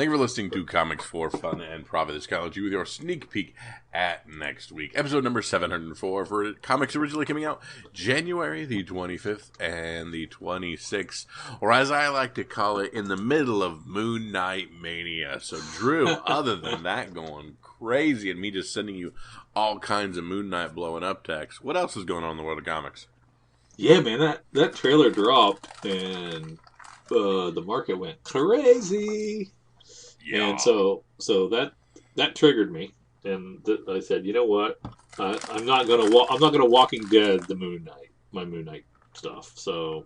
Thank you for listening to Comics for Fun and Profit. This is with your sneak peek at next week. Episode number 704 for comics originally coming out January the 25th and the 26th, or as I like to call it, in the middle of Moon Knight Mania. So, Drew, other than that going crazy and me just sending you all kinds of Moon Knight blowing up texts, what else is going on in the world of comics? Yeah, man, that trailer dropped and the market went crazy. Yeah. And so that triggered me, and I said, you know what, I'm not gonna Walking Dead my Moon Knight stuff. So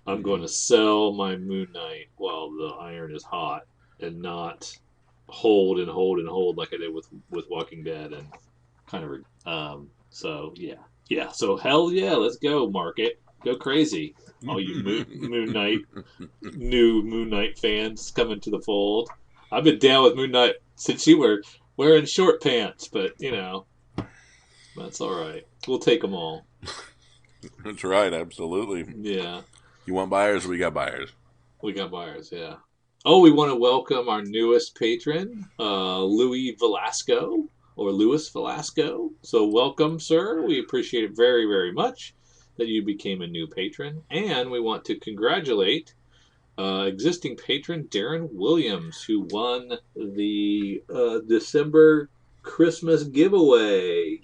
I'm going to sell my Moon Knight while the iron is hot, and not hold like I did with Walking Dead and kind of. So yeah. So hell yeah, let's go market, go crazy, all you Moon Knight new Moon Knight fans coming to the fold. I've been down with Moon Knight since you were wearing short pants, but, that's all right. We'll take them all. That's right, absolutely. Yeah. You want buyers? We got buyers. We got buyers, yeah. Oh, we want to welcome our newest patron, Louis Velasco. So welcome, sir. We appreciate it very, very much that you became a new patron. And we want to congratulate existing patron Darren Williams, who won the December Christmas giveaway.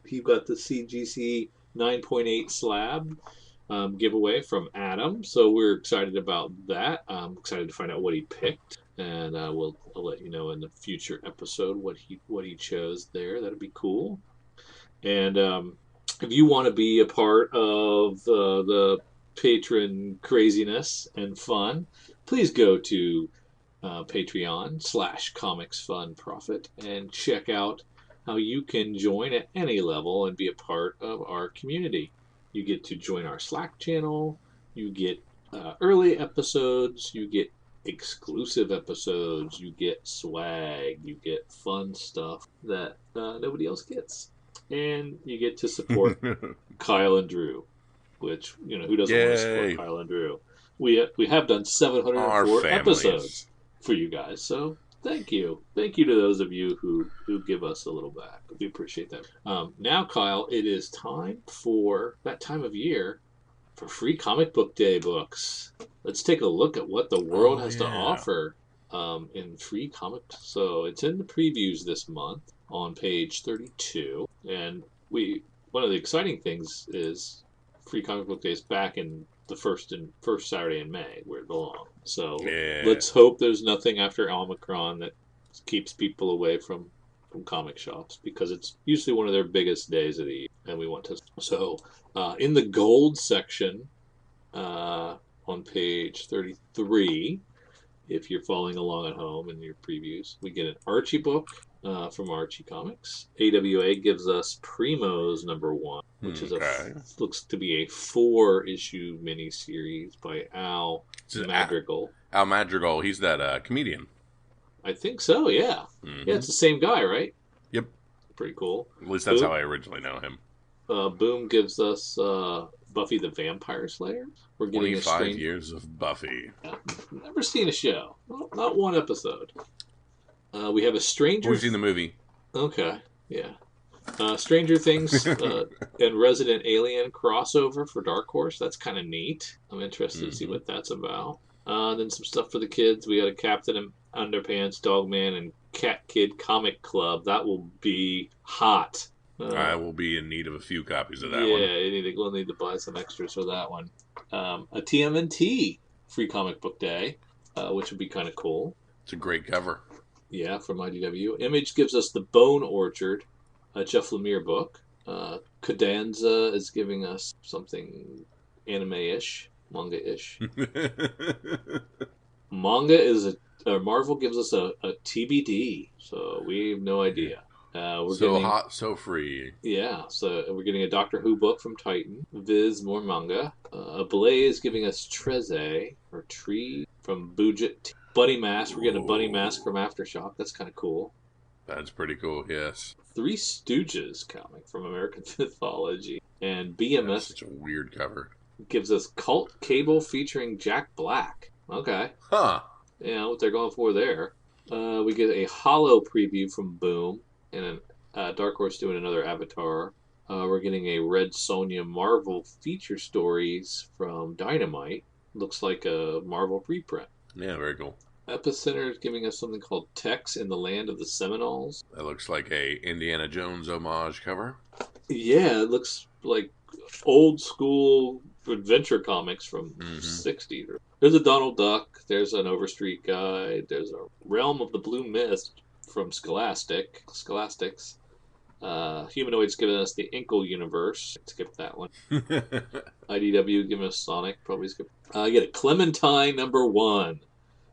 He got the CGC 9.8 slab giveaway from Adam, so we're excited about that. I'm excited to find out what he picked, and I'll let you know in the future episode what he chose there. That'd be cool. And if you want to be a part of the patron craziness and fun, please go to Patreon/comicsfunprofit and check out how you can join at any level and be a part of our community. You get to join our Slack channel, you get early episodes, you get exclusive episodes, you get swag, you get fun stuff that nobody else gets, and you get to support Kyle and Drew. Which, who doesn't want to support Kyle and Drew? We have done 704 episodes for you guys, so thank you. Thank you to those of you who give us a little back. We appreciate that. Now, Kyle, it is time for that time of year for Free Comic Book Day books. Let's take a look at what the world has to offer in free comics. So it's in the previews this month on page 32, and one of the exciting things is Free Comic Book Day is back in the first Saturday in May, where it belongs. So let's hope there's nothing after Omicron that keeps people away from comic shops, because it's usually one of their biggest days of the year, and we want to. So in the gold section on page 33, if you're following along at home in your previews, we get an Archie book from Archie Comics. AWA gives us Primo's #1, which is looks to be a 4-issue miniseries by Al Madrigal. Al Madrigal, he's that comedian. I think so, yeah. Mm-hmm. Yeah, it's the same guy, right? Yep. Pretty cool. At least that's how I originally know him. Boom gives us Buffy the Vampire Slayer. We're getting 25 years of Buffy. Yeah. Never seen a show. Well, not one episode. We have a Stranger... We've seen the movie. Okay, yeah. Stranger Things and Resident Alien crossover for Dark Horse. That's kind of neat. I'm interested to see what that's about. Then some stuff for the kids. We got a Captain Underpants, Dogman, and Cat Kid Comic Club. That will be hot. I will be in need of a few copies of that one. Yeah, we'll need to buy some extras for that one. A TMNT Free Comic Book Day, which would be kind of cool. It's a great cover. Yeah, from IDW. Image gives us the Bone Orchard, a Jeff Lemire book. Cadenza is giving us something anime-ish, manga-ish. Marvel gives us a TBD, so we have no idea. We're getting, hot, so free. Yeah, so we're getting a Doctor Who book from Titan. Viz, more manga. Ablaze giving us Treze, or Tree, from Budget. Buddy Mask. We're getting a Buddy Mask from Aftershock. That's kind of cool. That's pretty cool, yes. Three Stooges comic from American Mythology. And BMS. That's such a weird cover. Gives us Cult Cable featuring Jack Black. Okay. Huh. Yeah, what they're going for there. We get a Hollow preview from Boom, and Dark Horse doing another Avatar. We're getting a Red Sonja Marvel feature stories from Dynamite. Looks like a Marvel preprint. Yeah, very cool. Epicenter is giving us something called Tex in the Land of the Seminoles. That looks like a Indiana Jones homage cover. Yeah, it looks like old school adventure comics from Mm-hmm. 60s. There's a Donald Duck. There's an Overstreet Guide. There's a Realm of the Blue Mist from Scholastics. Humanoid's giving us the Inkle universe. Skip that one. IDW giving us Sonic. Probably skip. I get a Clementine #1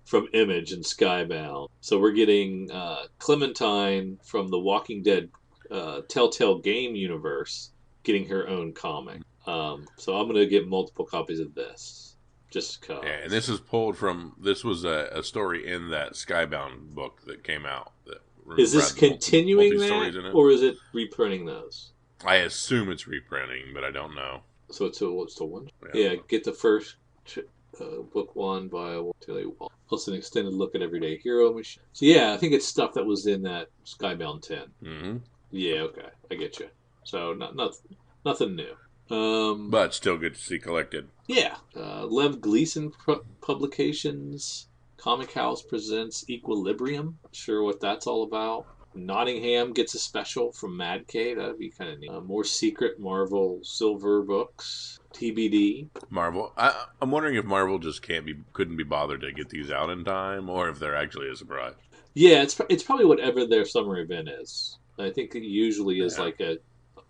from Image and Skybound. So we're getting Clementine from the Walking Dead Telltale game universe getting her own comic. So I'm going to get multiple copies of this. Just because. Yeah, and this is pulled from, this was a story in that Skybound book that came out. Is this continuing that, or is it reprinting those? I assume it's reprinting, but I don't know. So it's the one? Yeah, get the first book one by Tilly Wall. Plus an extended look at Everyday Hero Machine. So yeah, I think it's stuff that was in that Skybound 10. Mm-hmm. Yeah, okay. I get you. So nothing new. But still good to see collected. Yeah. Lev Gleason Publications. Comic House presents Equilibrium. Not sure what that's all about. Nottingham gets a special from Mad K. That'd be kind of neat. More secret Marvel Silver books. TBD. Marvel. I'm wondering if Marvel just couldn't be bothered to get these out in time, or if they're actually a surprise. Yeah, it's probably whatever their summer event is. I think it usually is like a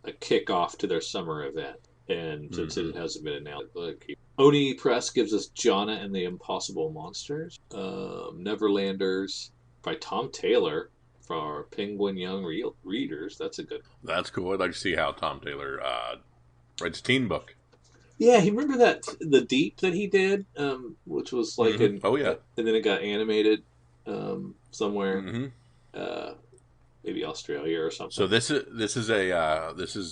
kickoff to their summer event. And since it hasn't been announced, Oni Press gives us Jonna and the Impossible Monsters. Neverlanders by Tom Taylor for our Penguin Young readers. That's a good one. That's cool. I'd like to see how Tom Taylor writes a teen book. Yeah, he remember that The Deep that he did, which was like and then it got animated somewhere, maybe Australia or something. So this is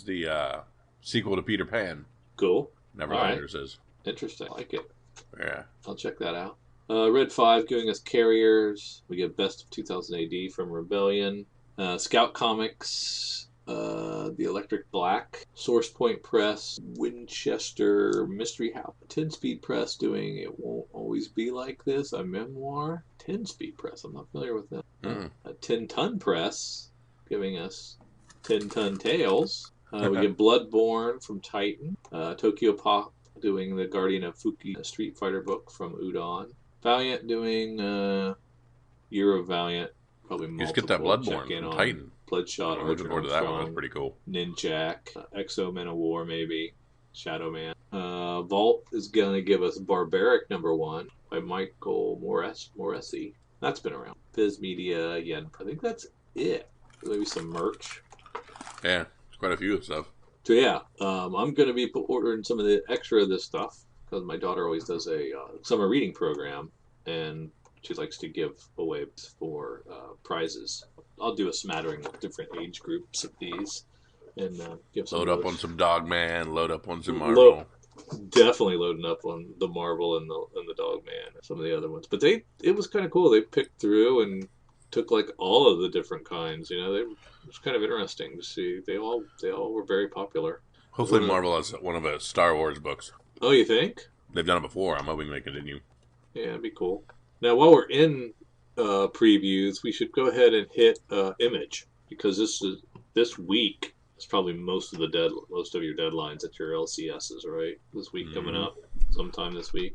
the sequel to Peter Pan. Cool. Neverlanders is interesting. I like it. Yeah, I'll check that out. Red 5 giving us Carriers. We get Best of 2000 AD from Rebellion. Scout Comics. The Electric Black. Source Point Press. Winchester Mystery House. 10-Speed Press doing It Won't Always Be Like This, a memoir. 10-Speed Press. I'm not familiar with that. A 10-Ton Press giving us 10-Ton Tales. We get Bloodborne from Titan. Tokyo Pop doing the Guardian of Fuki Street Fighter book from Udon. Valiant doing Year of Valiant. Probably multiple. Just get that Bloodborne from Titan. Bloodshot. I'm looking forward to that one. That's pretty cool. Ninjak. Exo Men of War maybe. Shadow Man. Vault is going to give us Barbaric #1 by Michael Moresi. That's been around. Viz Media again. I think that's it. Maybe some merch. Yeah. Quite a few stuff. So yeah, I'm going to be ordering some of the extra of this stuff because my daughter always does a summer reading program, and she likes to give away for prizes. I'll do a smattering of different age groups of these, and give some. Load up on some Dogman. Load up on some Marvel. Definitely loading up on the Marvel and the Dogman and some of the other ones. But it was kind of cool. They picked through and took like all of the different kinds. It was kind of interesting to see. They all were very popular. Hopefully Marvel has one of the Star Wars books. Oh, you think? They've done it before. I'm hoping they continue. Yeah, it'd be cool. Now, while we're in previews, we should go ahead and hit Image, because this week is probably most of your deadlines at your LCSs, right? This week coming up, sometime this week.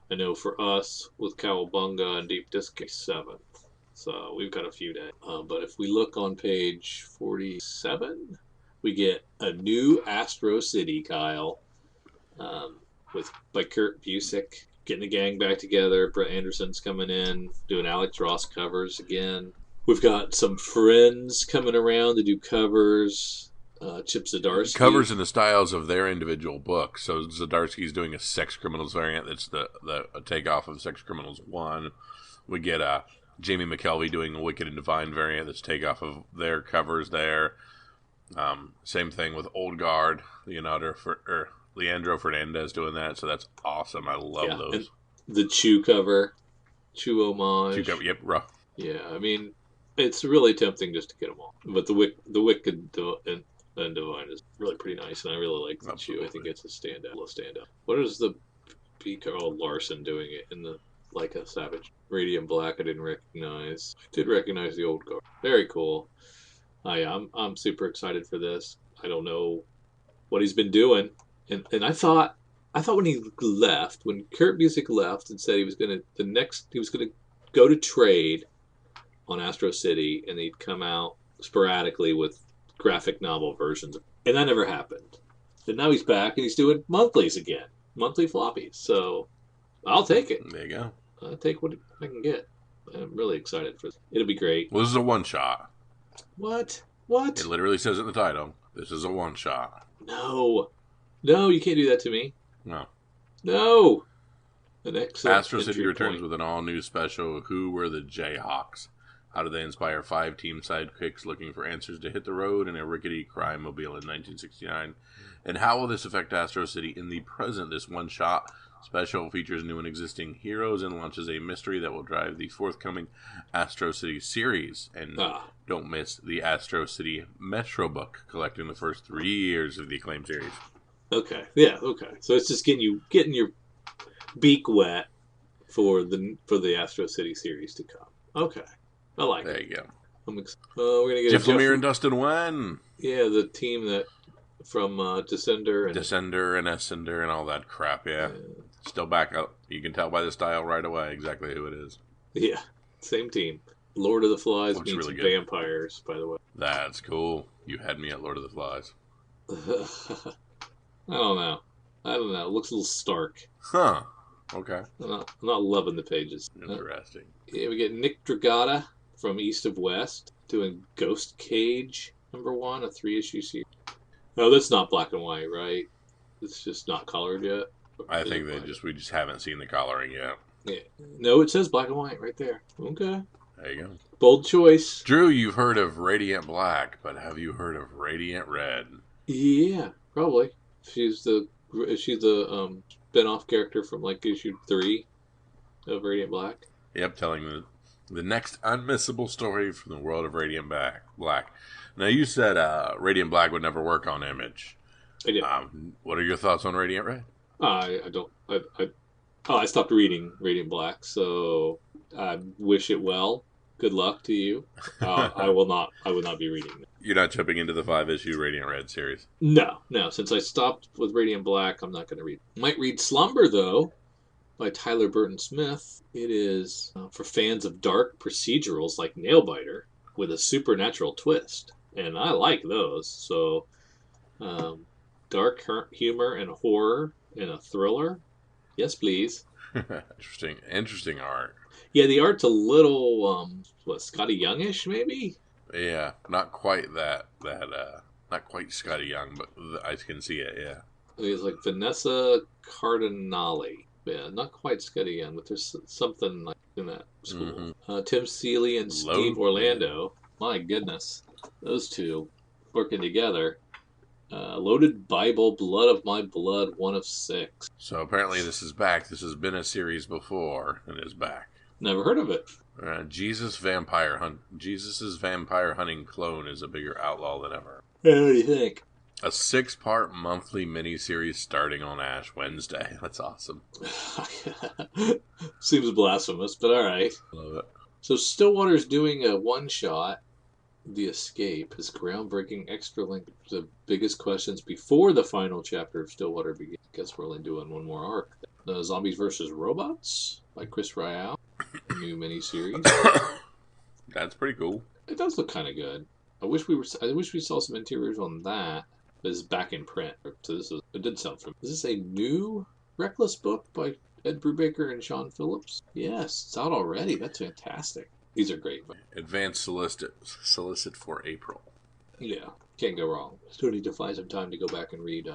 I know for us with Cowabunga and Deep Disc 7th. So we've got a few days. But if we look on page 47, we get a new Astro City, Kyle, by Kurt Busiek, getting the gang back together. Brett Anderson's coming in, doing Alex Ross covers again. We've got some friends coming around to do covers. Chip Zdarsky. Covers in the styles of their individual books. So Zdarsky's doing a Sex Criminals variant. That's a takeoff of Sex Criminals 1. We get Jamie McKelvey doing a Wicked and Divine variant that's takeoff of their covers there. Same thing with Old Guard, Leandro Fernandez doing that, so that's awesome. I love those. And the Chew cover, Chew homage. Chew cover, yep, rough. Yeah, I mean, it's really tempting just to get them all. But the Wicked and Divine is really pretty nice, and I really like the issue. I think Absolutely. it's a standout. What is the B. Carl Larson doing it in the like a Savage Radiant Black? I didn't recognize. I did recognize the old guard. Very cool. I'm super excited for this. I don't know what he's been doing, and I thought when Kurt Busiek left and said he was gonna go to trade on Astro City, and he'd come out sporadically with graphic novel versions, and that never happened. And now he's back, and he's doing monthlies again, monthly floppies. So I'll take it. There you go. I'll take what I can get. I'm really excited for it. It'll be great. Well, this is a one-shot. What? It literally says in the title, this is a one-shot. No, you can't do that to me. No. No. An excellent Astro City returns point. with an all-new special, Who Were the Jayhawks? How did they inspire 5 team sidekicks looking for answers to hit the road in a rickety crime mobile in 1969? And how will this affect Astro City in the present? This one-shot special features new and existing heroes and launches a mystery that will drive the forthcoming Astro City series. And don't miss the Astro City Metro book, collecting the first 3 years of the acclaimed series. Okay. Yeah. Okay. So it's just getting your beak wet for the Astro City series to come. Okay. I like There it. you go. We're gonna get Jeff Lemire and Dustin Wen. Yeah, the team that from Descender and Ascender and all that crap. Yeah, still back up. You can tell by the style right away exactly who it is. Yeah, same team. Lord of the Flies Looks meets really good. vampires, by the way. That's cool. You had me at Lord of the Flies. I don't know. It looks a little stark. Huh. Okay. I'm not loving the pages. Interesting. Yeah, we get Nick Dragata from East of West doing Ghost Cage #1, a 3-issue series. No, that's not black and white, right? It's just not colored yet. I think we just haven't seen the coloring yet. Yeah. No, it says black and white right there. Okay. There you go. Bold choice. Drew, you've heard of Radiant Black, but have you heard of Radiant Red? Yeah, probably. She's the spin-off character from like issue 3 of Radiant Black. Yep, telling the next unmissable story from the world of Radiant Black. Now, you said Radiant Black would never work on Image. I did. What are your thoughts on Radiant Red? I stopped reading Radiant Black, so I wish it well. Good luck to you. I will not be reading it. You're not jumping into the 5-issue Radiant Red series? No. Since I stopped with Radiant Black, I'm not going to read. Might read Slumber, though, by Tyler Burton Smith. It is for fans of dark procedurals like Nailbiter with a supernatural twist. And I like those. So, dark humor and horror in a thriller. Yes, please. Interesting art. Yeah, the art's a little, Scotty Youngish, maybe? Yeah, not quite that, not quite Scotty Young, but I can see it, yeah. I think it's like Vanessa Cardinale. Yeah, not quite Scotty Young, but there's something like in that school. Mm-hmm. Tim Seeley and Steve Orlando. My goodness. Those two working together. Loaded Bible, Blood of My Blood, 1 of 6. So apparently this is back. This has been a series before and is back. Never heard of it. Jesus' vampire hunting clone is a bigger outlaw than ever. What do you think? A 6-part monthly miniseries starting on Ash Wednesday. That's awesome. Seems blasphemous, but all right. Love it. So Stillwater's doing a one-shot. The Escape, his groundbreaking extra link to the biggest questions before the final chapter of Stillwater begins. Guess we're only doing one more arc. Zombies vs. Robots by Chris Ryall. New miniseries. That's pretty cool. It does look kind of good. I wish we saw some interiors on that. This is back in print. So it did sound familiar. Is this a new Reckless book by Ed Brubaker and Sean Phillips? Yes, it's out already. That's fantastic. These are great. Advanced solicit for April. Yeah, can't go wrong. Still need to find some time to go back and read.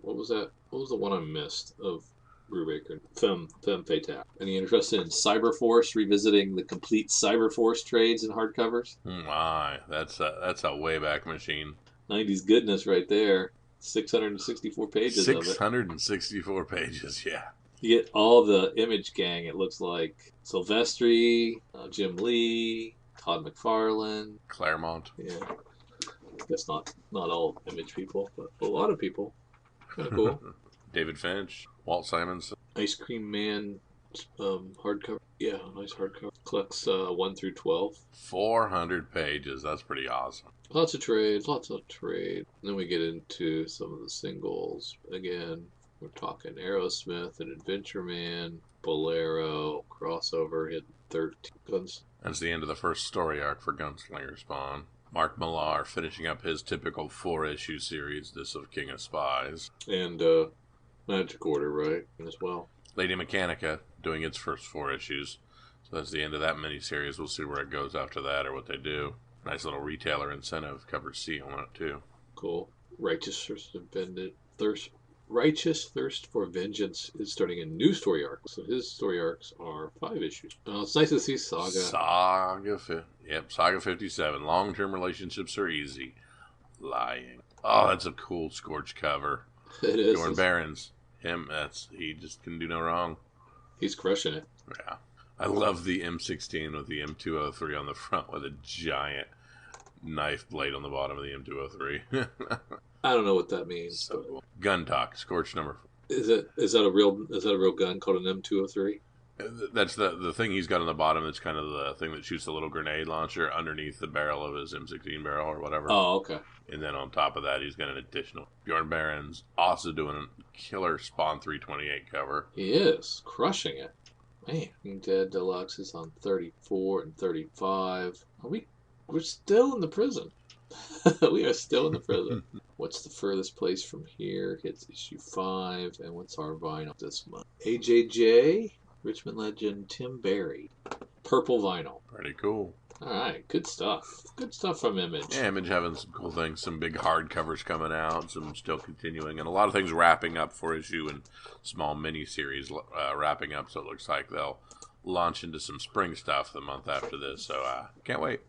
What was that? What was the one I missed of Brubaker? Femme Fatale. Any interested in Cyberforce, revisiting the complete Cyberforce trades and hardcovers? My, that's a way back machine. 90s goodness right there. 664 pages of it. 664 pages, yeah. You get all the Image gang. It looks like Silvestri, Jim Lee, Todd McFarlane. Claremont. Yeah, I guess not all Image people, but a lot of people. Kind of cool. David Finch, Walt Simonson. Ice Cream Man hardcover. Yeah, nice hardcover. Collects 1 through 12. 400 pages. That's pretty awesome. Lots of trades, lots of trade. Then we get into some of the singles. Again, we're talking Aerosmith and Adventure Man, Bolero, crossover, hit 13 guns. That's the end of the first story arc for Gunslinger Spawn. Mark Millar finishing up his typical 4-issue series, this of King of Spies. And Magic Order, right? As well. Lady Mechanica doing its first 4 issues. So that's the end of that miniseries. We'll see where it goes after that or what they do. Nice little retailer incentive, cover C on it too. Cool. Righteous Thirst for Vengeance is starting a new story arc. So his story arcs are 5 issues. It's nice to see Saga. Saga 57. Long-term relationships are easy. Lying. Oh, that's a cool Scorch cover. It is. Jordan Barron's. He just can do no wrong. He's crushing it. Yeah. I love the M16 with the M203 on the front with a giant knife blade on the bottom of the M203. I don't know what that means. So cool. Gun Talk, Scorch number 4. Is that a real gun called an M203? That's the thing he's got on the bottom. That's kind of the thing that shoots the little grenade launcher underneath the barrel of his M16 barrel or whatever. Oh, okay. And then on top of that, he's got an additional. Bjorn Barron's also doing a killer Spawn 328 cover. He is crushing it. Man, King Dead Deluxe is on 34 and 35. We're still in the prison. We are still in the prison. What's the furthest place from here? It's issue 5. And what's our vinyl this month? AJJ, Richmond legend Tim Berry. Purple vinyl. Pretty cool. All right, good stuff. Good stuff from Image. Yeah, Image having some cool things. Some big hardcovers coming out. Some still continuing. And a lot of things wrapping up for issue and small mini-series wrapping up. So it looks like they'll launch into some spring stuff the month after this. So can't wait.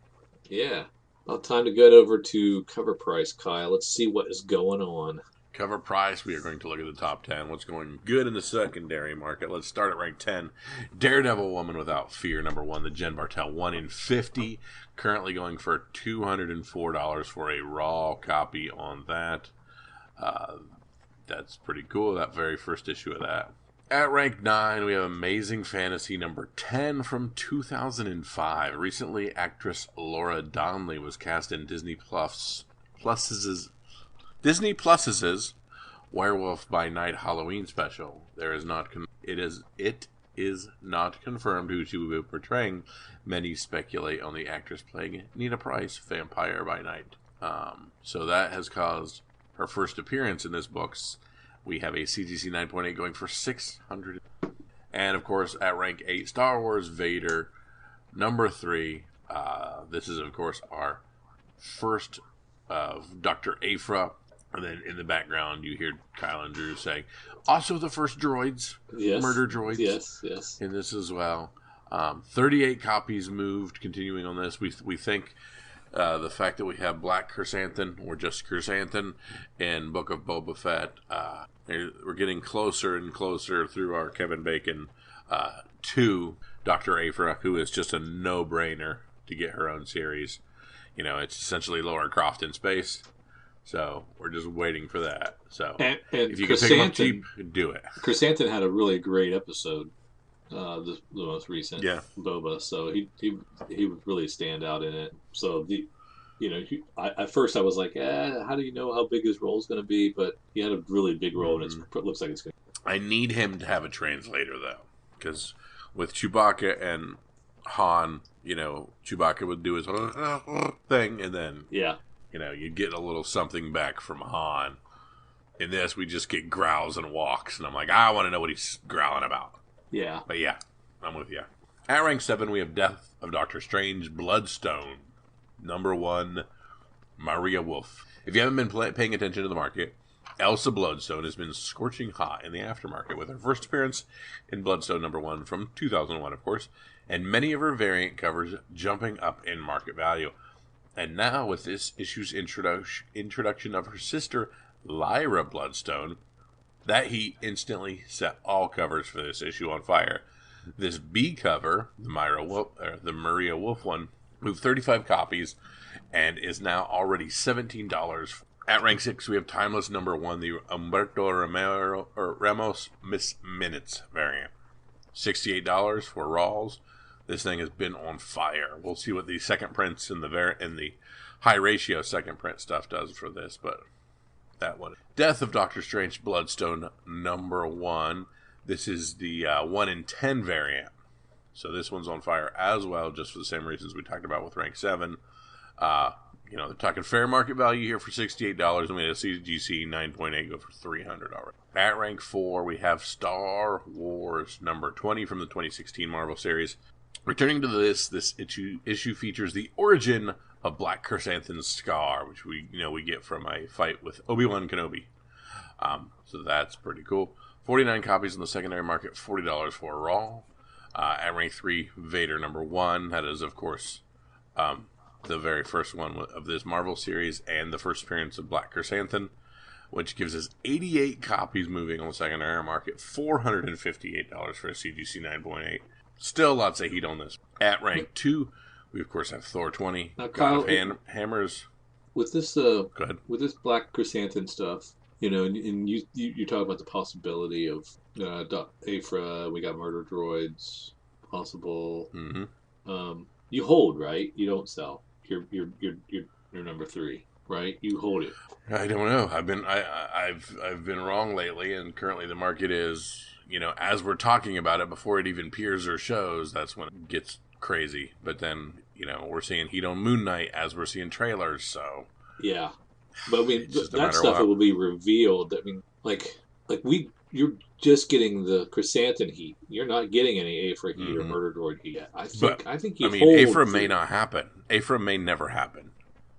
Yeah. Well, time to get over to Cover Price, Kyle. Let's see what is going on. Cover Price, we are going to look at the top 10. What's going good in the secondary market? Let's start at rank 10. Daredevil Woman Without Fear, number 1, the Jen Bartel 1 in 50. Currently going for $204 for a raw copy on that. That's pretty cool, that very first issue of that. At rank 9, we have Amazing Fantasy number 10 from 2005. Recently, actress Laura Donnelly was cast in Disney Plus's Werewolf by Night Halloween special. It is not confirmed who she will be portraying. Many speculate on the actress playing Nina Price, Vampire by Night. So that has caused her first appearance in this book. We have a CGC 9.8 going for $600. And, of course, at rank 8, Star Wars Vader, number 3. This is, of course, our first Dr. Aphra. And then in the background, you hear Kyle and Drew saying, also the first droids, yes. Murder droids. Yes. In this as well. 38 copies moved, continuing on this. We think the fact that we have Black Chrysanthemum, or just Chrysanthemum, in Book of Boba Fett, we're getting closer and closer through our Kevin Bacon to Dr. Aphra, who is just a no-brainer to get her own series. You know, it's essentially Lara Croft in space. So we're just waiting for that. So and if you can pick them up cheap, do it. Chrysanthemum had a really great episode, the most recent Boba. So he would really stand out in it. So at first I was like, how do you know how big his role is going to be? But he had a really big role, and it looks like it's going to. I need him to have a translator though, because with Chewbacca and Han, Chewbacca would do his thing, and then you'd get a little something back from Han. In this, we just get growls and walks, and I'm like, I want to know what he's growling about. Yeah. But yeah, I'm with you. At rank 7, we have Death of Doctor Strange, Bloodstone, number 1, Maria Wolf. If you haven't been paying attention to the market, Elsa Bloodstone has been scorching hot in the aftermarket with her first appearance in Bloodstone number 1 from 2001, of course, and many of her variant covers jumping up in market value. And now, with this issue's introduction of her sister, Lyra Bloodstone, That heat instantly set all covers for this issue on fire. This B cover, the Maria Wolf one, moved 35 copies and is now already $17. At rank 6, we have Timeless number 1, the Humberto Ramos Miss Minutes variant. $68 for Rawls. This thing has been on fire. We'll see what the second prints and the high ratio second print stuff does for this, but that one. Death of Doctor Strange Bloodstone number 1. This is the 1 in 10 variant. So this one's on fire as well, just for the same reasons we talked about with rank 7. They're talking fair market value here for $68, and we had a CGC 9.8 go for $300 already. At rank 4, we have Star Wars number 20 from the 2016 Marvel series. Returning to this issue features the origin of Black Chrysanthemum's scar, which we get from a fight with Obi-Wan Kenobi. So that's pretty cool. 49 copies in the secondary market, $40 for Raw. At rank 3, Vader number 1. That is, of course, the very first one of this Marvel series and the first appearance of Black Chrysanthemum, which gives us 88 copies moving on the secondary market, $458 for a CGC 9.8. Still lots of heat on this. At rank 2, we of course have Thor 20, now, God Kyle, of Hammers. With this, Go ahead. with this Black Chrysanthemum stuff, and you talk about the possibility of Aphra. We got Murder Droids, possible. Mm-hmm. You hold, right? You don't sell. You're number 3, right? You hold it. I don't know. I've been wrong lately, and currently the market is, as we're talking about it before it even appears or shows, that's when it gets crazy. But then, we're seeing heat on Moon Knight as we're seeing trailers, so Yeah, but I mean that stuff what. will be revealed. I mean, you're just getting the Chrysanthemum heat. You're not getting any Aphra heat or Murder Droid heat yet. I think you hold. Aphra may not happen. Aphra may never happen.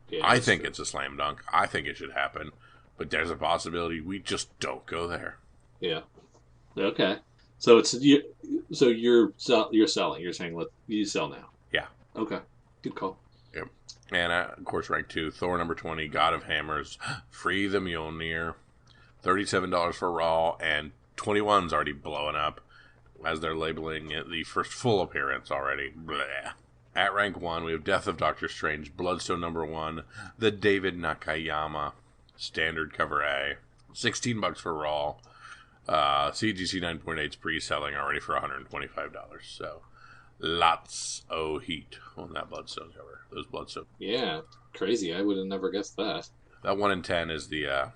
Yeah, I think it's a slam dunk. I think it should happen, but there's a possibility we just don't go there. Yeah. Okay. So you're selling. You're saying you sell now. Yeah. Okay. Good call. Yep. And of course, rank 2, Thor number 20, God of Hammers, Free the Mjolnir, $37 for Raw, and 21's already blowing up as they're labeling it the first full appearance already. Blech. At rank 1, we have Death of Doctor Strange, Bloodstone number 1, the David Nakayama, standard cover A, $16 for Raw. CGC 9.8's pre-selling already for $125. So lots of heat on that Bloodstone cover. Those Bloodstone. Yeah, crazy. I would have never guessed that. That 1 in 10 is the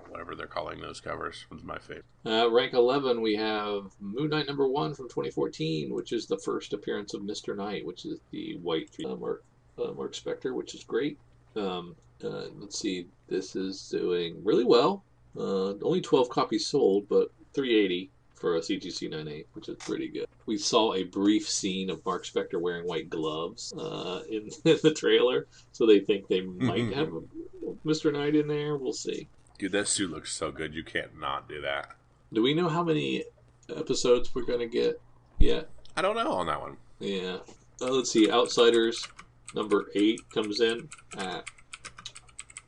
whatever they're calling those covers. One's my favorite. Rank 11, we have Moon Knight number 1 from 2014, which is the first appearance of Mr. Knight, which is the white Mark Spector, which is great. Let's see, this is doing really well. Only 12 copies sold, but $380 for a CGC 9.8, which is pretty good. We saw a brief scene of Mark Spector wearing white gloves in the trailer, so they think they might have Mr. Knight in there. We'll see. Dude, that suit looks so good. You can't not do that. Do we know how many episodes we're going to get yet? I don't know on that one. Yeah. Let's see. Outsiders number 8 comes in at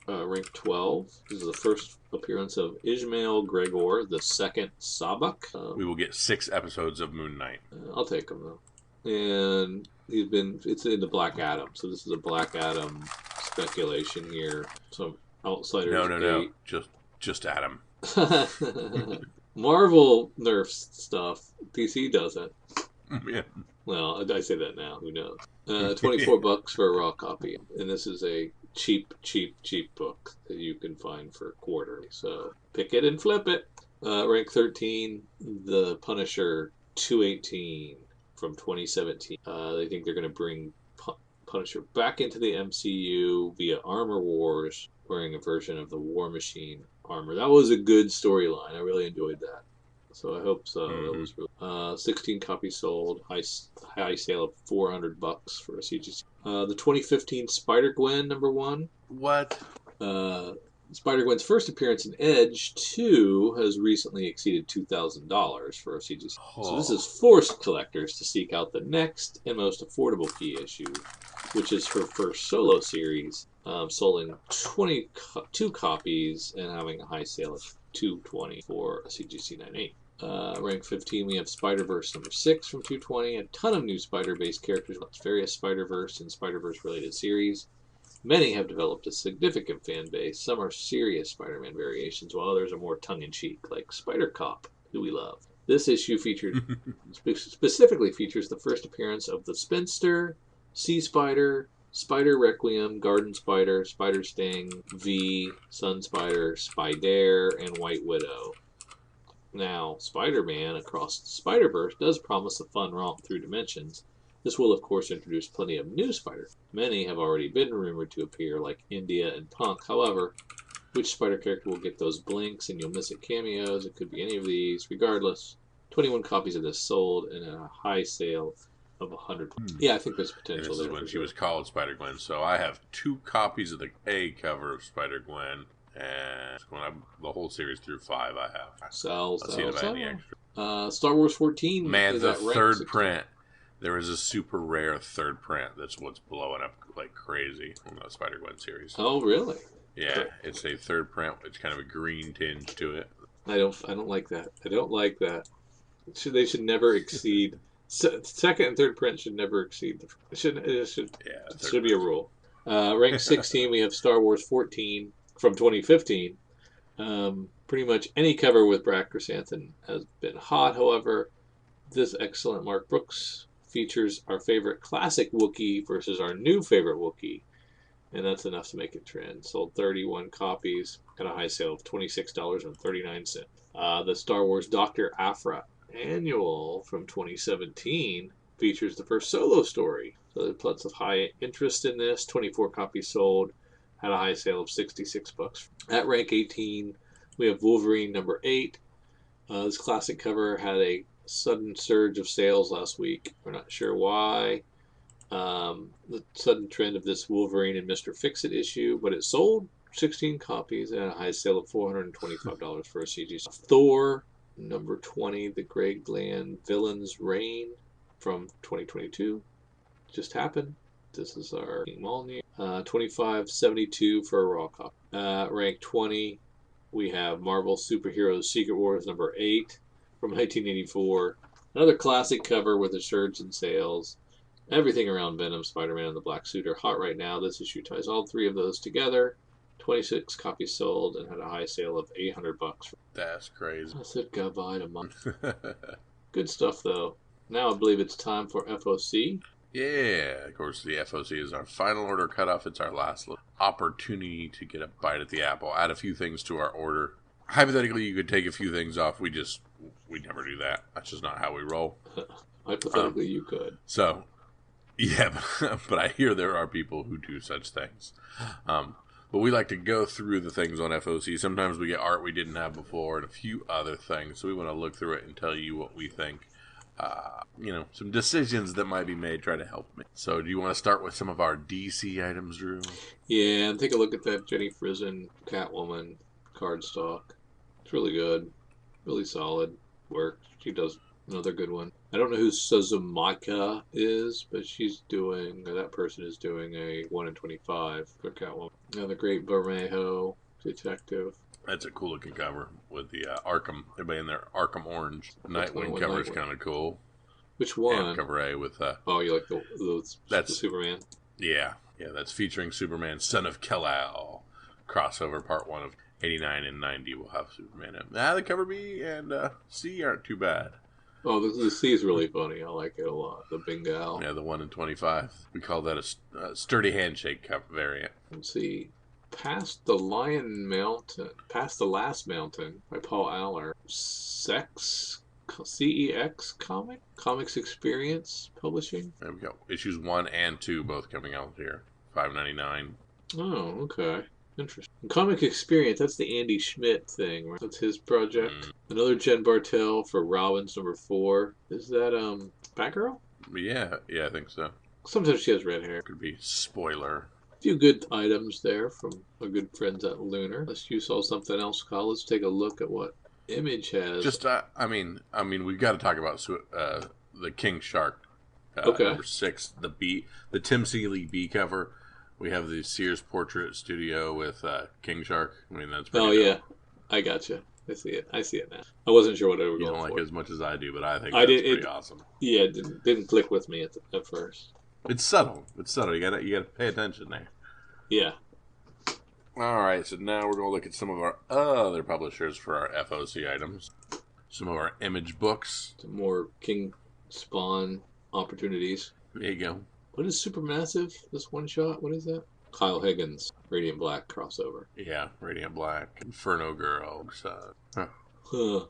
rank 12. This is the first appearance of Ishmael Gregor, the second Sabak. We will get 6 episodes of Moon Knight. I'll take him, though. And it's in the Black Adam. So this is a Black Adam speculation here. So Outsiders. No. Just Adam. Marvel nerfs stuff. DC doesn't. Yeah. Well, I say that now. Who knows? $24 for a raw copy, and this is a cheap book that you can find for a quarter. So pick it and flip it. Rank 13, The Punisher 218 from 2017. They think they're going to bring Punisher back into the MCU via Armor Wars, wearing a version of the War Machine armor. That was a good storyline. I really enjoyed that. So I hope so. That was really, 16 copies sold. High sale of $400 for a CGC. The 2015 Spider-Gwen number 1. What? Spider-Gwen's first appearance in Edge 2 has recently exceeded $2,000 for a CGC. Oh. So this has forced collectors to seek out the next and most affordable key issue, which is her first solo series, selling 22 copies and having a high sale of 220 for CGC 98. Rank 15, we have Spider-Verse number 6 from 220. A ton of new Spider-based characters with various Spider-Verse and Spider-Verse related series. Many have developed a significant fan base. Some are serious Spider-Man variations, while others are more tongue-in-cheek, like Spider-Cop, who we love. This issue specifically features the first appearance of the Spinster, Sea Spider, Spider Requiem, Garden Spider, Spider Sting, V, Sun Spider, Spider, and White Widow. Now, Spider-Man Across the Spider-Verse does promise a fun romp through dimensions. This will, of course, introduce plenty of new Spiders. Many have already been rumored to appear, like India and Punk. However, which Spider character will get those blinks and you'll miss it cameos? It could be any of these. Regardless, 21 copies of this sold in a high sale of 100. Yeah, I think there's potential there. This is when she was called Spider-Gwen. So I have 2 copies of the A cover of Spider-Gwen. And the whole series through 5 I have. Let's see if I have any extra. Star Wars 14. Man, the third print. There is a super rare third print that's what's blowing up like crazy on the Spider-Gwen series. Oh, really? Yeah, it's a third print. It's kind of a green tinge to it. I don't like that. I don't like that. They should never exceed. Second and third print should never exceed. It should be a rule. Rank 16, we have Star Wars 14 from 2015. Pretty much any cover with Brad Chrysanthemum has been hot. However, this excellent Mark Brooks features our favorite classic Wookiee versus our new favorite Wookiee. And that's enough to make it trend. Sold 31 copies at a high sale of $26.39. The Star Wars Dr. Aphra Annual from 2017 features the first solo story. So there's lots of high interest in this. 24 copies sold at a high sale of $66. At rank 18, we have Wolverine number 8. This classic cover had a sudden surge of sales last week. We're not sure why. The sudden trend of this Wolverine and Mr. Fix-It issue, but it sold 16 copies at a high sale of $425 for a CG. Thor number 20, the Greg Land Villain's Reign from 2022. Just happened. This is our mall news. $25.72 for a raw copy. Rank 20, we have Marvel Superheroes Secret Wars number 8 from 1984. Another classic cover with a surge in sales. Everything around Venom, Spider-Man, and the Black Suit are hot right now. This issue ties all 3 of those together. 26 copies sold and had a high sale of $800. That's crazy. I said goodbye to month. Good stuff, though. Now I believe it's time for FOC. Yeah, of course, the FOC is our final order cutoff. It's our last opportunity to get a bite at the apple. Add a few things to our order. Hypothetically, you could take a few things off. We never do that. That's just not how we roll. Hypothetically, you could. So, yeah, but I hear there are people who do such things. But we like to go through the things on FOC. Sometimes we get art we didn't have before and a few other things. So we want to look through it and tell you what we think. Some decisions that might be made, try to help me. So do you want to start with some of our DC items, Drew? Yeah, and take a look at that Jenny Frison Catwoman cardstock. It's really good. Really solid work. She does another good one. I don't know who Suzumaka is, but that person is doing a 1 in 25 for Catwoman. Another great Bermejo detective. That's a cool looking cover with the Arkham. Everybody in there, Arkham Orange. Nightwing cover is kind of cool. Which one? And cover A with. You like the Superman? Yeah, that's featuring Superman, Son of Kal-El. Crossover part 1 of 89 and 90 will have Superman in. The cover B and C aren't too bad. Oh, the C is really funny. I like it a lot. The Bengal. Yeah, the 1 in 25. We call that a sturdy handshake cover variant. Let's see. Past the Last Mountain by Paul Aller. CEX Comics Experience Publishing. There we go. Issues 1 and 2 both coming out here. $5.99. Oh, okay. Interesting. Comic Experience, that's the Andy Schmidt thing, right? That's his project. Another Jen Bartel for Robin's number 4. Is that Batgirl? Yeah, I think so. Sometimes she has red hair. Could be spoiler. A few good items there from our good friends at Lunar. Unless you saw something else, Kyle, let's take a look at what Image has. Just, we've got to talk about the King Shark. Okay. Number 6, the Tim Seeley B cover. We have the Sears Portrait Studio with King Shark. I mean, that's pretty dope. Yeah. I gotcha. I see it. I see it now. I wasn't sure what I was You going don't like for. it as much as I do, but I think I that's did. pretty awesome. Yeah, it didn't click with me at first. It's subtle. It's subtle. You gotta pay attention there. Yeah. All right, so now we're going to look at some of our other publishers for our FOC items. Some of our image books. Some more King Spawn opportunities. There you go. What is Supermassive? This one shot? What is that? Kyle Higgins, Radiant Black crossover. Yeah, Radiant Black, Inferno Girl. Love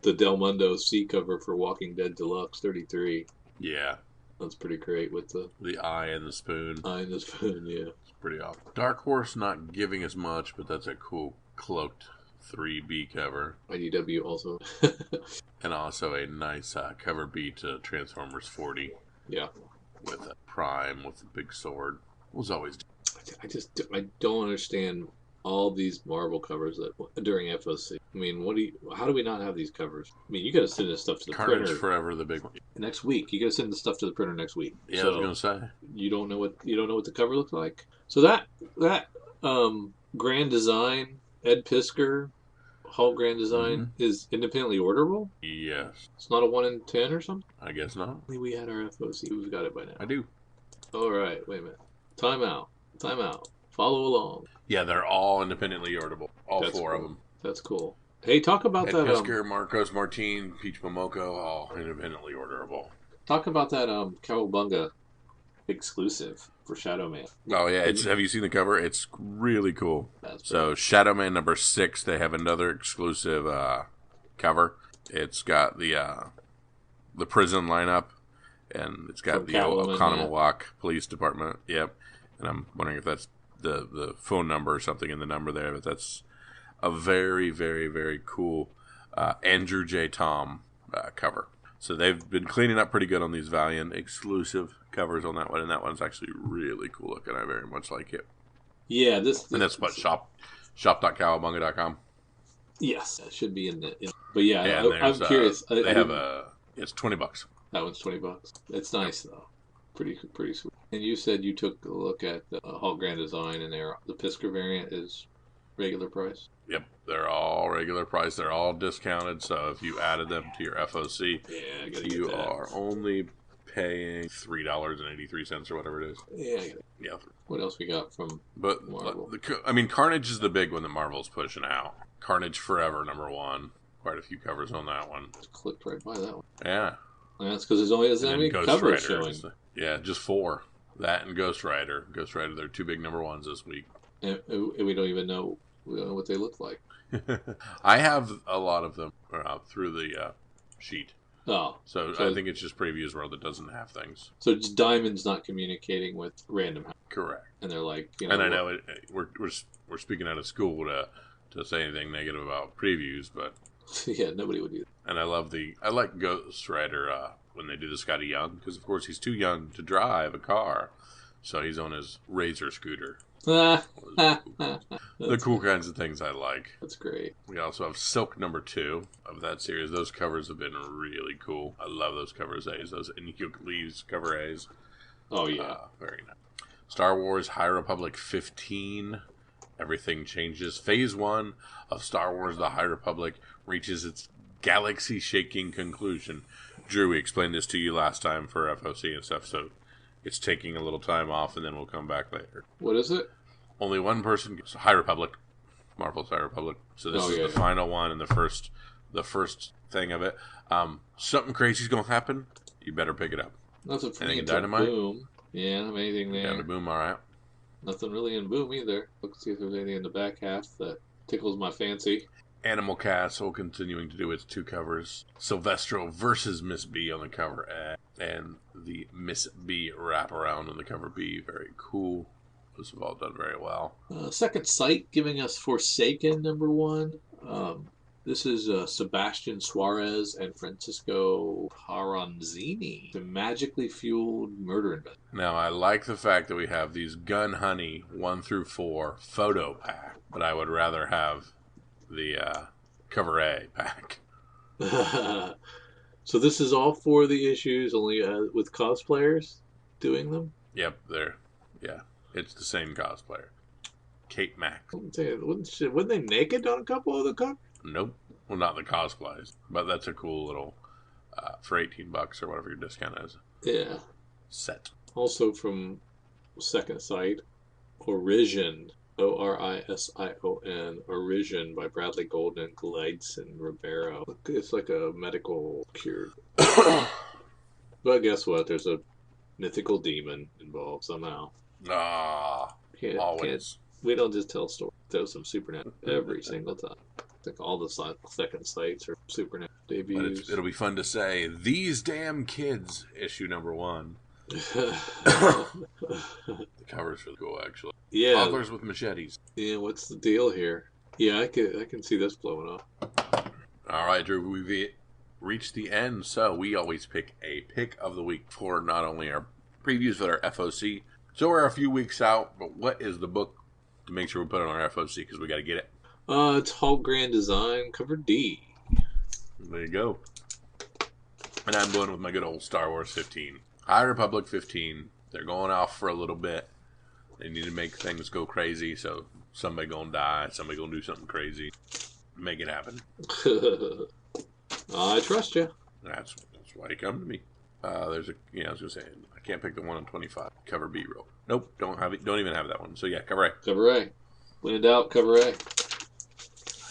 the Del Mundo C cover for Walking Dead Deluxe 33. Yeah. That's pretty great with the eye and the spoon. Eye and the spoon, yeah. It's pretty awesome. Dark Horse not giving us much, but that's a cool cloaked 3B cover. IDW also. And also a nice cover B to Transformers 40. Yeah. With a Prime with a big sword. It was always... I don't understand all these Marvel covers that during FOC. I mean, how do we not have these covers? I mean, you got to send this stuff to the Carnage printer. Forever, the big one. Next week, you got to send the stuff to the printer next week. Yeah, so I was gonna say you don't know what the cover looks like. So that Grand Design, Ed Pisker, Hulk Grand Design is independently orderable. Yes. It's not a 1 in 10 or something. I guess not. We had our FOC. We've got it by now. I do. All right. Wait a minute. Time out. Follow along. Yeah, they're all independently orderable. All four of them. That's cool. Hey, talk about Ed that. Pisker, Marcos Martin, Peach Momoko, all independently orderable. Talk about that Cowabunga exclusive for Shadow Man. Oh yeah, have you seen the cover? It's really cool. So Shadow Man number 6, they have another exclusive cover. It's got the prison lineup, and it's got the Oconomowoc Police Department. Yep, and I'm wondering if that's the phone number or something in the number there, but that's a very, very, very cool Andrew J. Tom cover. So they've been cleaning up pretty good on these Valiant exclusive covers on that one, and that one's actually really cool looking. I very much like it. Yeah, and that's what shop.cowabunga.com. Yes, that should be in the. But yeah, I'm curious. It's $20. That one's $20. It's nice though, pretty sweet. And you said you took a look at the Hulk Grand Design, and the Pisker variant is regular price. Yep, they're all regular price. They're all discounted. So if you added them to your FOC, you are only paying $3.83 or whatever it is. Yeah. What else we got from Marvel? Carnage is the big one that Marvel's pushing out. Carnage Forever #1. Quite a few covers on that one. Just clicked right by that one. Yeah. And that's because there's only that many covers showing. Yeah, just 4. That and Ghost Rider. Ghost Rider, they're 2 big #1s this week. And we don't even know. We don't know what they look like. I have a lot of them through the sheet. Oh. So I think it's just Previews World that doesn't have things. So just Diamond's not communicating with Random House. Correct. And they're like, And I know we're speaking out of school to say anything negative about Previews, but yeah, nobody would do that. And I like Ghost Rider when they do the Scotty Young, because of course he's too young to drive a car, so he's on his Razor scooter. The cool kinds of things I like. That's great. We also have Silk #2 of that series. Those covers have been really cool. I love those covers A's, those Ink Leaves cover A's. Oh yeah, very nice. Star Wars High Republic 15. Everything changes. Phase 1 of Star Wars The High Republic reaches its galaxy-shaking conclusion. Drew, we explained this to you last time for FOC and stuff, so it's taking a little time off, and then we'll come back later. What is it? Only one person gets High Republic. Marvel's High Republic. So this is the final one and the first thing of it. Something crazy's going to happen. You better pick it up. Nothing for anything me in Dynamite? Boom. Yeah, I don't have anything there. Down to Boom, all right. Nothing really in Boom either. Let's see if there's anything in the back half that tickles my fancy. Animal Castle continuing to do its 2 covers. Sylvestro versus Miss B on the cover A, and the Miss B wraparound on the cover B. Very cool. Those have all done very well. Second Sight giving us Forsaken #1. This is Sebastian Suarez and Francisco Paranzini. The magically fueled murder investment. Now, I like the fact that we have these Gun Honey 1 through 4 photo pack, but I would rather have the cover A pack. So this is all 4 of the issues, only with cosplayers doing them? Yep, it's the same cosplayer. Kate Mack. Wasn't they naked on a couple of the covers? Nope. Well, not the cosplays, but that's a cool little, for $18 or whatever your discount is. Yeah. Set. Also from Second Sight, Origin, Orision, Origin by Bradley Golden and Gleidson Ribeiro. It's like a medical cure. But guess what? There's a mythical demon involved somehow. Always. We don't just tell stories. There's some supernatural every single time. I think all the Second Sights are supernatural debuts. But it'll be fun to say, These Damn Kids, issue number 1. The cover's really cool, actually. Yeah. Toddlers with machetes. Yeah, what's the deal here? Yeah, I can see this blowing up. All right, Drew, we've reached the end, so we always pick a pick of the week for not only our previews, but our FOC. So we're a few weeks out, but what is the book to make sure we put it on our FOC, because we got to get it? It's Hulk Grand Design, cover D. There you go. And I'm going with my good old Star Wars 15. High Republic 15. They're going off for a little bit. They need to make things go crazy, so somebody gonna die, somebody gonna do something crazy. Make it happen. I trust you. That's why you come to me. I was gonna say, I can't pick the one on 25. Cover B roll. Nope, don't have it. Don't even have that one. So yeah, cover A. Cover A. When in doubt, cover A.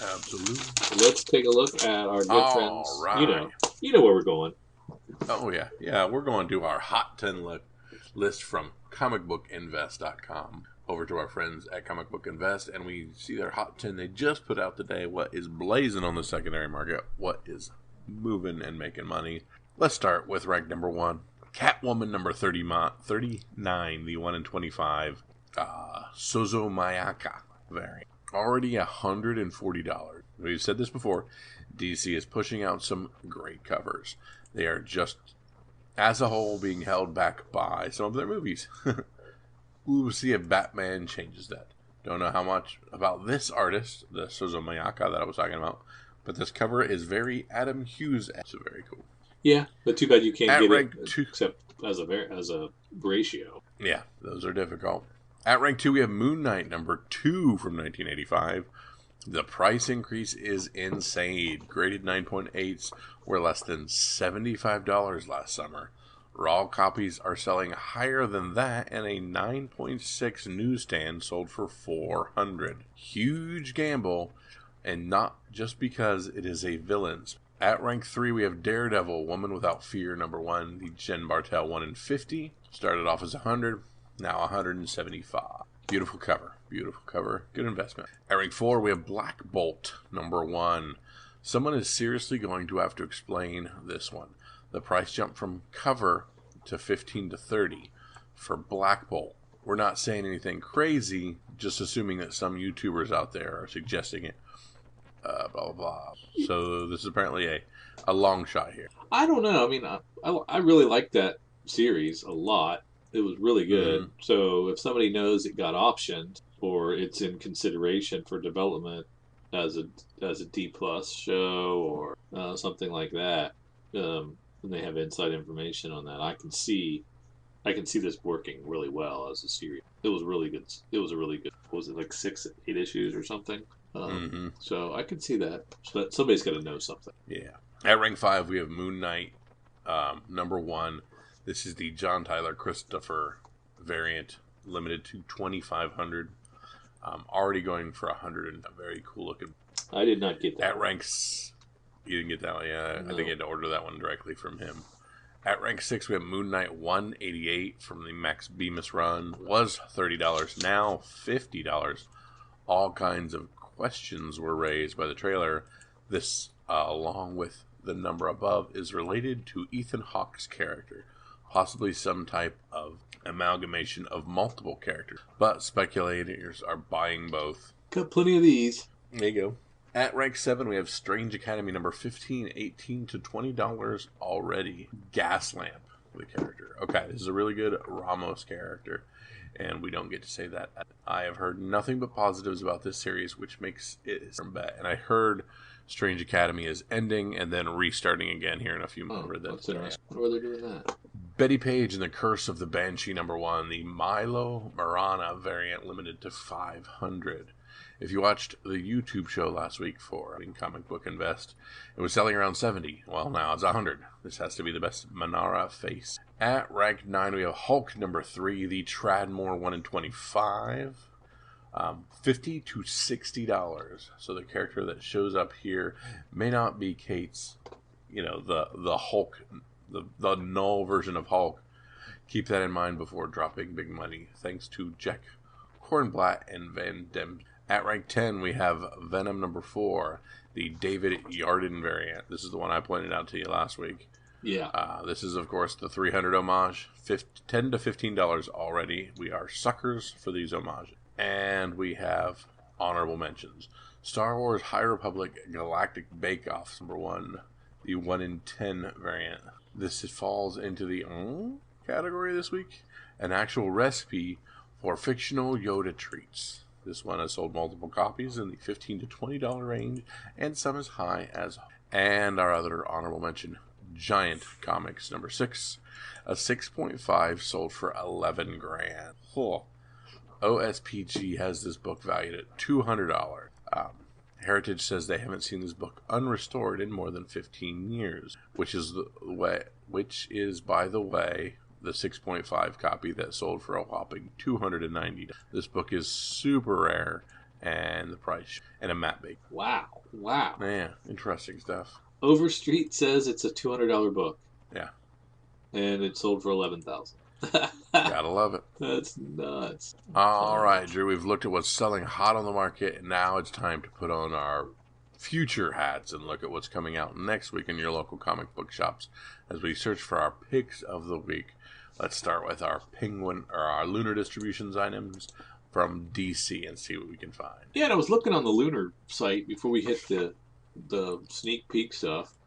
Absolutely. So let's take a look at our good friends. Right. You know where we're going. Oh yeah. We're going to our Hot 10 list from comicbookinvest.com. Over to our friends at Comic Book Invest, and we see their Hot 10 they just put out today. What is blazing on the secondary market? What is moving and making money? Let's start with rank number 1. Catwoman number 39, the 1 in 25. Sozo Mayaka variant. Already $140. We've said this before. DC is pushing out some great covers. They are just, as a whole, being held back by some of their movies. We'll see if Batman changes that. Don't know how much about this artist, the Sozo Mayaka that I was talking about, but this cover is very Adam Hughes. So very cool. Yeah, but too bad you can't get rank it 2. except as a ratio. Yeah, those are difficult. At rank 2, we have Moon Knight number 2 from 1985. The price increase is insane. Graded 9.8s were less than $75 last summer. Raw copies are selling higher than that, and a 9.6 newsstand sold for $400. Huge gamble, and not just because it is a villain's. At rank 3, we have Daredevil, Woman Without Fear, number 1, the Jen Bartel 1 in 50. Started off as 100, now 175. Beautiful cover. Good investment. At rank 4, we have Black Bolt, number 1. Someone is seriously going to have to explain this one. The price jumped from cover to 15 to 30 for Black Bolt. We're not saying anything crazy, just assuming that some YouTubers out there are suggesting it. Blah, blah, blah. So this is apparently a long shot here. I don't know. I mean, I really like that series a lot. It was really good. Mm-hmm. So if somebody knows it got optioned or it's in consideration for development as a D+ show or something like that, and they have inside information on that, I can see this working really well as a series. It was really good. It was a really good. Was it like 6, 8 issues or something? So I can see that. So that somebody's got to know something. Yeah. At rank 5, we have Moon Knight, number 1. This is the John Tyler Christopher variant, limited to 2,500. Already going for 100, and a very cool looking. I did not get that. At ranks, you didn't get that one. Yeah, No. I think you had to order that one directly from him. At rank 6, we have Moon Knight 188 from the Max Bemis run. Was $30, now $50. All kinds of questions were raised by the trailer. This, along with the number above, is related to Ethan Hawke's character. Possibly some type of amalgamation of multiple characters. But speculators are buying both. Got plenty of these. There you go. At rank 7, we have Strange Academy number 15, $18 to $20 already. Gas Lamp, the character. Okay, this is a really good Ramos character, and we don't get to say that. I have heard nothing but positives about this series, which makes it a bet. And I heard Strange Academy is ending and then restarting again here in a few months. That's interesting. Why are they doing that? Betty Page and the Curse of the Banshee #1, the Milo Marana variant, limited to 500. If you watched the YouTube show last week for Comic Book Invest, it was selling around 70. Well, now it's 100. This has to be the best Manara face. At rank 9, we have Hulk #3, the Tradmore 1 in 25. $50 to $60. So the character that shows up here may not be Kate's, the Hulk, the null version of Hulk. Keep that in mind before dropping big money. Thanks to Jack Kornblatt and Van Dem. At rank 10, we have Venom #4, the David Yarden variant. This is the one I pointed out to you last week. Yeah. This is, of course, the 300 homage. $10 to $15 already. We are suckers for these homages. And we have honorable mentions. Star Wars High Republic Galactic Bake Off #1, the 1 in 10 variant. This falls into the category this week. An actual recipe for fictional Yoda treats. This one has sold multiple copies in the $15 to $20 range, and some as high as. And our other honorable mention, Giant Comics #6, a 6.5 sold for 11 grand. OSPG has this book valued at $200. Heritage says they haven't seen this book unrestored in more than 15 years, which is, by the way, the 6.5 copy that sold for a whopping $290. This book is super rare, and the price, and a matte bake. Wow. Yeah, interesting stuff. Overstreet says it's a $200 book. Yeah. And it sold for $11,000. Gotta love it. That's nuts. All right, Drew, we've looked at what's selling hot on the market, and now it's time to put on our future hats and look at what's coming out next week in your local comic book shops as we search for our picks of the week. Let's start with our our Lunar Distributions items from DC and see what we can find. Yeah, and I was looking on the Lunar site before we hit the sneak peek stuff,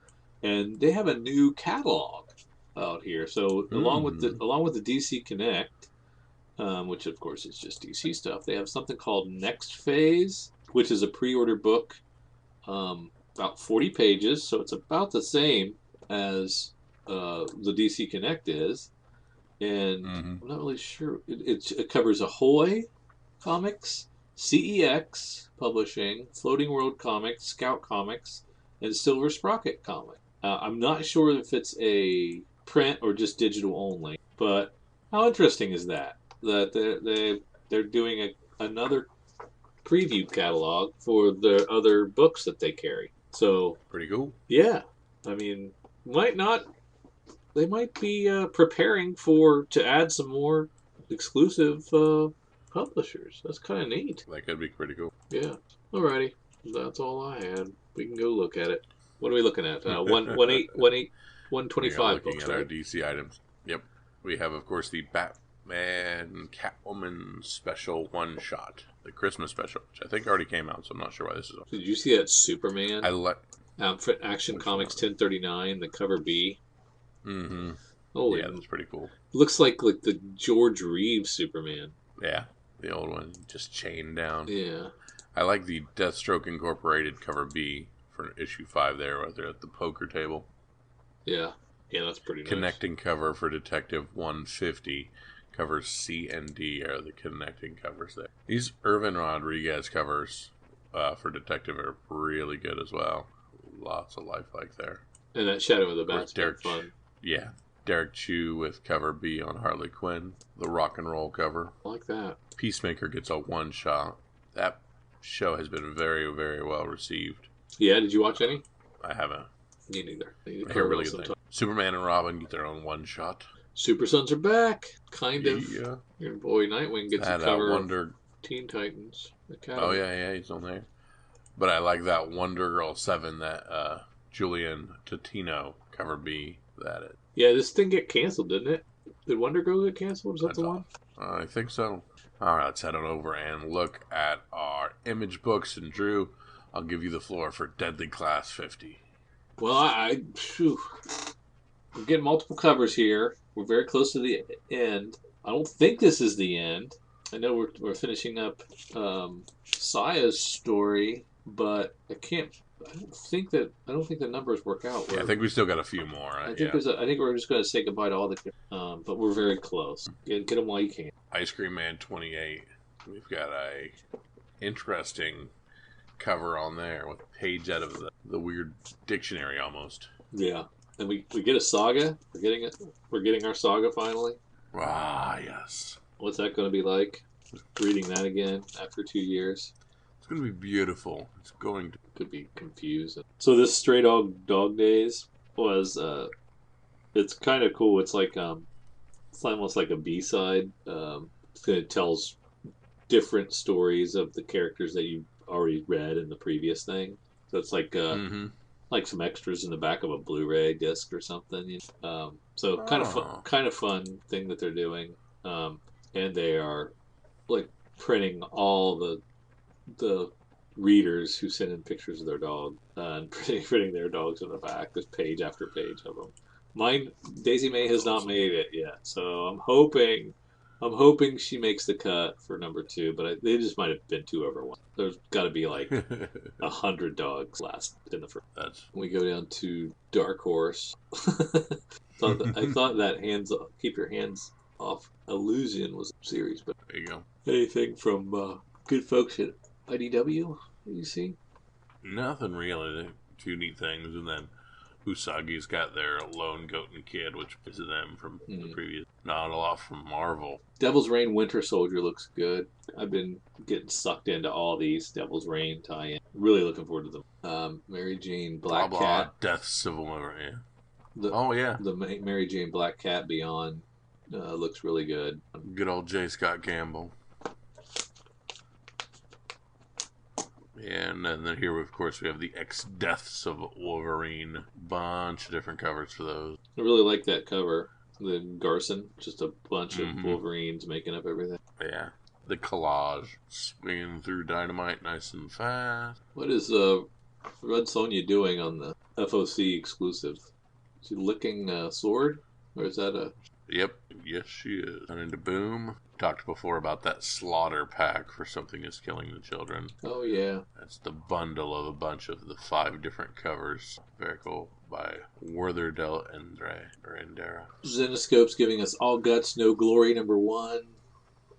and they have a new catalog out here. So along with the DC Connect, which of course is just DC stuff, they have something called Next Phase, which is a pre-order book, about 40 pages. So it's about the same as the DC Connect is, and I'm not really sure. It covers Ahoy Comics, CEX Publishing, Floating World Comics, Scout Comics, and Silver Sprocket Comics. I'm not sure if it's a print or just digital only, but how interesting is that? That they're doing another preview catalog for the other books that they carry. So pretty cool. Yeah, I mean, they might be preparing to add some more exclusive publishers. That's kind of neat. That could be pretty cool. Yeah. Alrighty, that's all I had. We can go look at it. What are we looking at? 125 looking books, at right? our DC items. Yep. We have, of course, the Batman Catwoman special one-shot, the Christmas special, which I think already came out, so I'm not sure why this is on. Did you see that Superman? Action Comics 1039, the cover B. Mm-hmm. Holy, yeah, that's pretty cool. Looks like the George Reeves Superman. Yeah, the old one, just chained down. Yeah. I like the Deathstroke Incorporated cover B for issue 5 there, where they're at the poker table. Yeah, that's pretty nice. Connecting cover for Detective 150. Covers C and D are the connecting covers there. These Irvin Rodriguez covers for Detective are really good as well. Lots of lifelike there. And that Shadow of the Bat's fun. Yeah. Derek Chu with cover B on Harley Quinn. The rock and roll cover. I like that. Peacemaker gets a one-shot. That show has been very, very well received. Yeah, did you watch any? I haven't. Me neither. I hear really good things. Superman and Robin get their own one-shot. Super Sons are back. Kind of. Yeah. Your boy Nightwing gets a cover of Teen Titans Academy. Oh, yeah, he's on there. But I like that Wonder Girl 7 that Julian Totino cover B. Yeah, this thing get canceled, didn't it? Did Wonder Girl get canceled? Was that the one? I think so. All right, let's head on over and look at our image books. And Drew, I'll give you the floor for Deadly Class 50. Well, we're getting multiple covers here. We're very close to the end. I don't think this is the end. I know we're finishing up Saya's story, but I can't I don't think the numbers work out. Yeah, I think we still got a few more. I think Yeah. I think we're just going to say goodbye to all the, but we're very close. Get them while you can. Ice Cream Man 28. We've got a interesting cover on there with a page out of the weird dictionary almost. Yeah, and we get a saga. We're getting our saga finally. Ah, yes. What's that going to be like? Reading that again after 2 years. It's going to be beautiful. It's going to Could be confused. So this Stray Dog Days was it's kind of cool. It's like it's almost like a B-side. It tells different stories of the characters that you already read in the previous thing. So it's like some extras in the back of a Blu-ray disc or something. So kind of fun thing that they're doing. And they are like printing all the readers who send in pictures of their dog and putting their dogs in the back. There's page after page of them. Mine, Daisy May has not made it yet, so I'm hoping she makes the cut for number 2. But they just might have been too overwhelmed. There's got to be like 100 dogs last in the first. We go down to Dark Horse. I thought that keep your hands off Illusion was a series, but there you go. Anything from good folks at IDW you see? Nothing really. Two neat things, and then Usagi's got their Lone Goat and Kid, which is them from the previous. Not a lot from Marvel. Devil's Reign Winter Soldier looks good. I've been getting sucked into all these Devil's Reign tie-in. Really looking forward to them. Mary Jane Black Cat. Death Civil War, yeah. The Mary Jane Black Cat Beyond looks really good. Good old J. Scott Campbell. And then here, of course, we have the X-Deaths of Wolverine. Bunch of different covers for those. I really like that cover. The Garson, just a bunch of Wolverines making up everything. Yeah. The collage. Swinging through dynamite nice and fast. What is Red Sonja doing on the FOC exclusive? Is she licking a sword? Or is that a... Yep. Yes, she is. And into Boom. Talked before about that slaughter pack for Something is Killing the Children. Oh, yeah. That's the bundle of a bunch of the 5 different covers. Very cool. By Werther del Endera. Zenoscope's giving us All Guts, No Glory, number 1.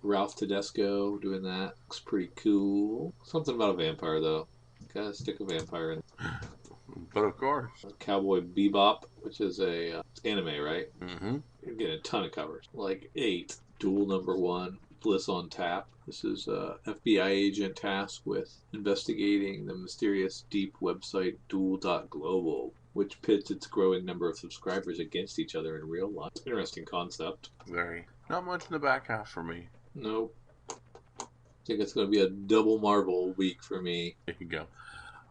Ralph Tedesco doing that. Looks pretty cool. Something about a vampire, though. Gotta stick a vampire in. But of course. Cowboy Bebop, which is a anime, right? Mm-hmm. You're getting a ton of covers. Like 8. Duel number 1. Bliss on Tap. This is a FBI agent tasked with investigating the mysterious deep website Duel.global, which pits its growing number of subscribers against each other in real life. Interesting concept. Very. Not much in the back half for me. Nope. I think it's going to be a double Marvel week for me. There you go.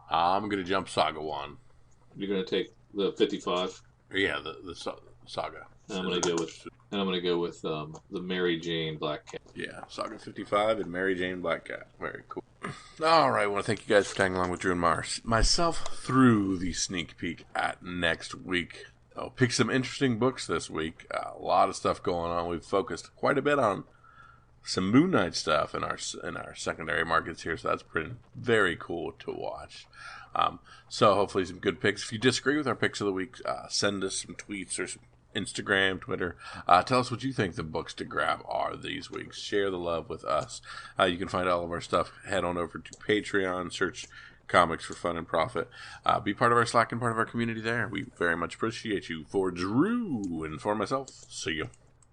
I'm going to jump Saga 1. You're going to take the 55? Yeah, the Saga. And I'm going to go with the Mary Jane Black Cat. Yeah, Saga 55 and Mary Jane Black Cat. Very cool. All right, I want to thank you guys for tagging along with Drew and myself through the sneak peek at next week. I'll pick some interesting books this week. A lot of stuff going on. We've focused quite a bit on some Moon Knight stuff in our secondary markets here, so that's very cool to watch. So hopefully some good picks. If you disagree with our picks of the week, send us some tweets or some Instagram, Twitter. Tell us what you think the books to grab are these weeks. Share the love with us. You can find all of our stuff. Head on over to Patreon. Search Comics for Fun and Profit. Be part of our Slack and part of our community there. We very much appreciate you. For Drew and for myself, see you.